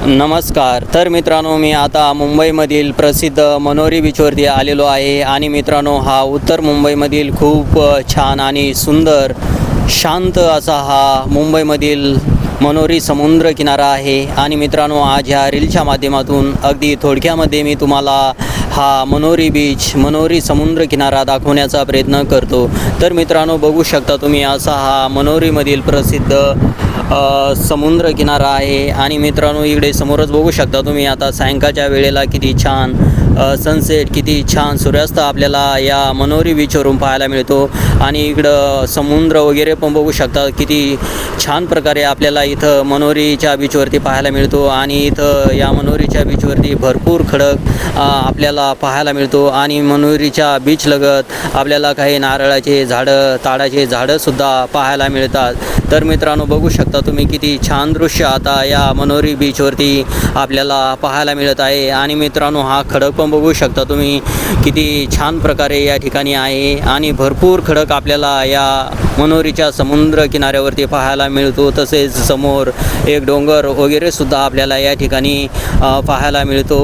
नमस्कार. तर मित्रांनो, मी आता मुंबईमधील प्रसिद्ध मनोरी बीचवरती आलेलो आहे आणि मित्रांनो, हा उत्तर मुंबईमधील खूप छान आणि सुंदर शांत असा हा मुंबईमधील मनोरी समुद्र किनारा आहे. आणि मित्रांनो, आज ह्या रीलच्या माध्यमातून अगदी थोडक्यामध्ये मी तुम्हाला हा मनोरी बीच, मनोरी समुद्र किनारा दाखवण्याचा प्रयत्न करतो. तर मित्रांनो, बघू शकता तुम्ही असा हा मनोरीमधील प्रसिद्ध समुद्र किनारा आहे. आणि मित्रांनो, इकडे समोरच बघू शकता तुम्ही आता सायंकाळच्या वेळेला किती छान सनसेट, किती छान सूर्यास्त आपल्याला या मनोरी बीचवरून पाहायला मिळतो. आणि इकडं समुद्र वगैरे पण बघू शकता किती छान प्रकारे आपल्याला इथं मनोरीच्या बीचवरती पाहायला मिळतो. आणि इथं या मनोरीच्या बीचवरती भरपूर खडक आपल्याला पाहायला मिळतो. आणि मनोरीच्या बीचलगत आपल्याला काही नारळाचे झाडं, ताडाचे झाडंसुद्धा पाहायला मिळतात. तर मित्रांनो, बघू शकता तुम्ही किती छान दृश्य आता या मनोरी बीचवरती आपल्याला पाहायला मिळत आहे. आणि मित्रांनो, हा खडक पण बघू शकता तुम्ही किती छान प्रकारे या ठिकाणी आहे. आणि भरपूर खडक आपल्याला या मनोरीच्या समुद्र किनाऱ्यावरती पाहायला मिळतो. तसेच समोर एक डोंगर वगैरे सुद्धा आपल्याला या ठिकाणी पाहायला मिळतो.